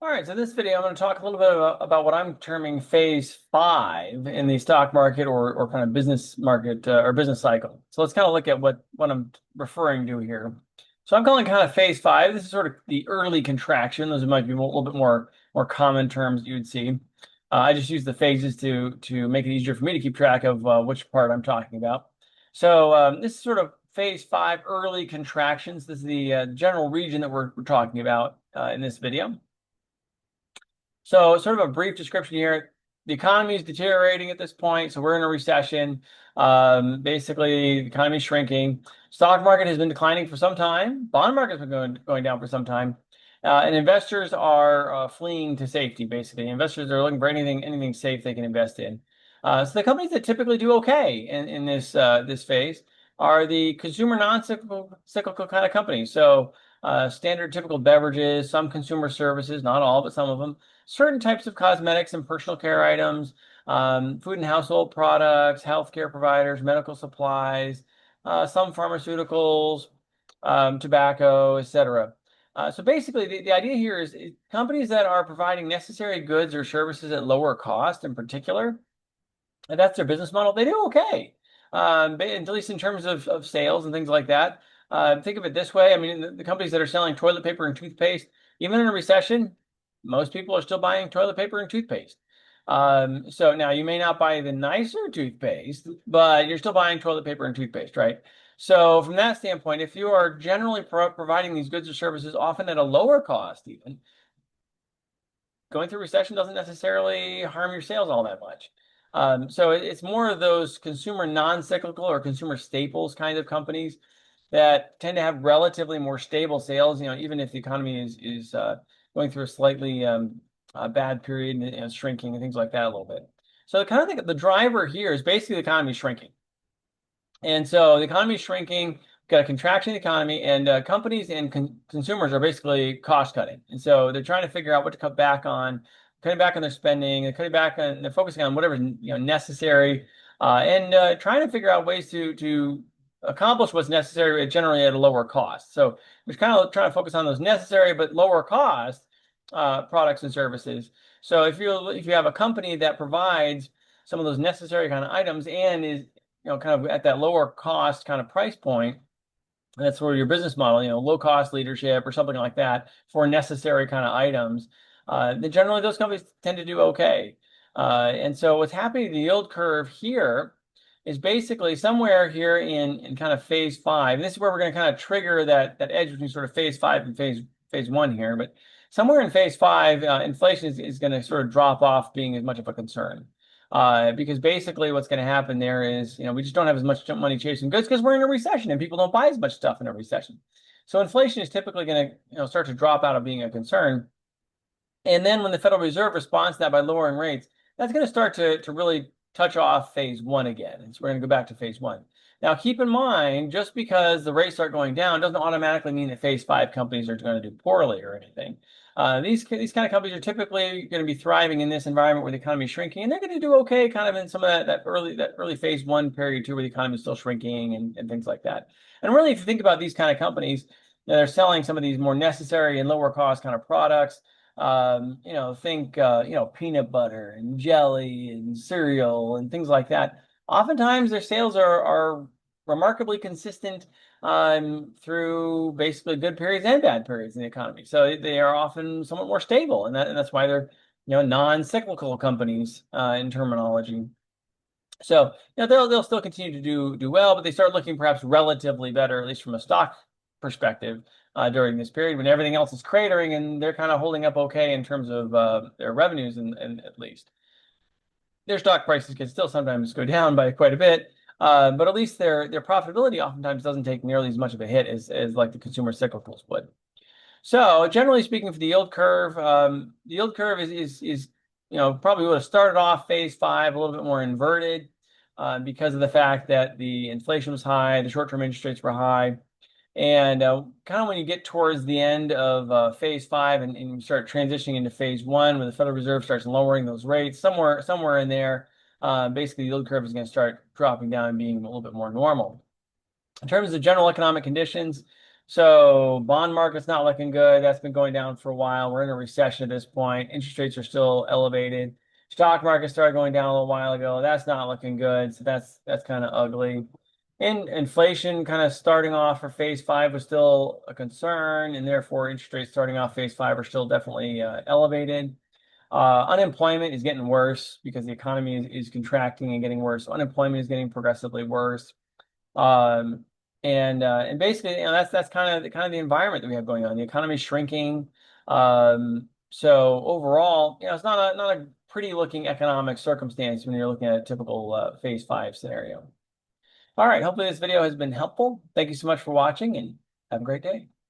All right, so this video, I'm going to talk a little bit about what I'm terming phase five in the stock market or kind of business market or business cycle. So let's kind of look at what I'm referring to here. So I'm calling kind of phase five. This is sort of the early contraction. Those might be a little bit more common terms that you would see. I just use the phases to make it easier for me to keep track of which part I'm talking about. So this is sort of phase five, early contractions. This is the general region that we're talking about in this video. So sort of a brief description here. The economy is deteriorating at this point, so we're in a recession. Basically, the economy is shrinking. Stock market has been declining for some time. Bond market has been going down for some time. And investors are fleeing to safety, basically. Investors are looking for anything safe they can invest in. So the companies that typically do okay in this phase are the consumer non-cyclical kind of companies. So standard typical beverages, some consumer services, not all, but some of them, certain types of cosmetics and personal care items, food and household products, healthcare providers, medical supplies, some pharmaceuticals, tobacco, etc. So basically, the idea here is companies that are providing necessary goods or services at lower cost in particular, and that's their business model, they do okay, at least in terms of sales and things like that. Think of it this way. I mean, the companies that are selling toilet paper and toothpaste, even in a recession, most people are still buying toilet paper and toothpaste. So now you may not buy the nicer toothpaste, but you're still buying toilet paper and toothpaste, right? So from that standpoint, if you are generally providing these goods or services, often at a lower cost, even going through recession doesn't necessarily harm your sales all that much. So it's more of those consumer non-cyclical or consumer staples kind of companies that tend to have relatively more stable sales. Even if the economy is going through a slightly bad period and shrinking and things like that a little bit. So I kind of think the driver here is basically the economy shrinking. And so the economy is shrinking, got a contraction in the economy, and companies and consumers are basically cost cutting. And so they're trying to figure out what to cut back on, cutting back on their spending, they're cutting back on, they're focusing on whatever's necessary, and trying to figure out ways to accomplish what's necessary generally at a lower cost. So we're kind of trying to focus on those necessary but lower cost products and services. So if you have a company that provides some of those necessary kind of items and is kind of at that lower cost kind of price point, that's where your business model, low cost leadership or something like that for necessary kind of items, then generally those companies tend to do okay. And so what's happening to the yield curve here is basically somewhere here in kind of phase five. And this is where we're going to kind of trigger that edge between sort of phase five and phase one here. But somewhere in phase five, inflation is going to sort of drop off being as much of a concern. Because basically what's going to happen there is, we just don't have as much money chasing goods because we're in a recession and people don't buy as much stuff in a recession. So inflation is typically going to, start to drop out of being a concern. And then when the Federal Reserve responds to that by lowering rates, that's going to start to really touch off phase one again. And so we're going to go back to phase one. Now, keep in mind, just because the rates start going down doesn't automatically mean that phase five companies are going to do poorly or anything. These kind of companies are typically going to be thriving in this environment where the economy is shrinking, and they're going to do okay kind of in some of that early phase one period too, where the economy is still shrinking and things like that. And really, if you think about these kind of companies, they're selling some of these more necessary and lower cost kind of products. Think peanut butter and jelly and cereal and things like that. Oftentimes, their sales are remarkably consistent through basically good periods and bad periods in the economy. So they are often somewhat more stable, and that's why they're non-cyclical companies in terminology. So they'll still continue to do well, but they start looking perhaps relatively better, at least from a stock perspective, during this period when everything else is cratering and they're kind of holding up okay in terms of their revenues and at least. Their stock prices can still sometimes go down by quite a bit, but at least their profitability oftentimes doesn't take nearly as much of a hit as like the consumer cyclicals would. So generally speaking, for the yield curve is probably would have started off phase five a little bit more inverted because of the fact that the inflation was high, the short-term interest rates were high. And kind of when you get towards the end of phase five and you start transitioning into phase one, when the Federal Reserve starts lowering those rates, somewhere in there, basically the yield curve is going to start dropping down and being a little bit more normal. In terms of general economic conditions, So bond market's not looking good. That's been going down for a while. We're in a recession at this point. Interest rates are still elevated. Stock market started going down a little while ago. That's not looking good. So that's kind of ugly. And inflation kind of starting off for phase five was still a concern, and therefore interest rates starting off phase five are still definitely elevated. Unemployment is getting worse because the economy is contracting and getting worse. So unemployment is getting progressively worse. Um, and basically, that's kind of the environment that we have going on. The economy is shrinking. So overall, it's not a pretty looking economic circumstance when you're looking at a typical phase five scenario. All right, hopefully this video has been helpful. Thank you so much for watching and have a great day.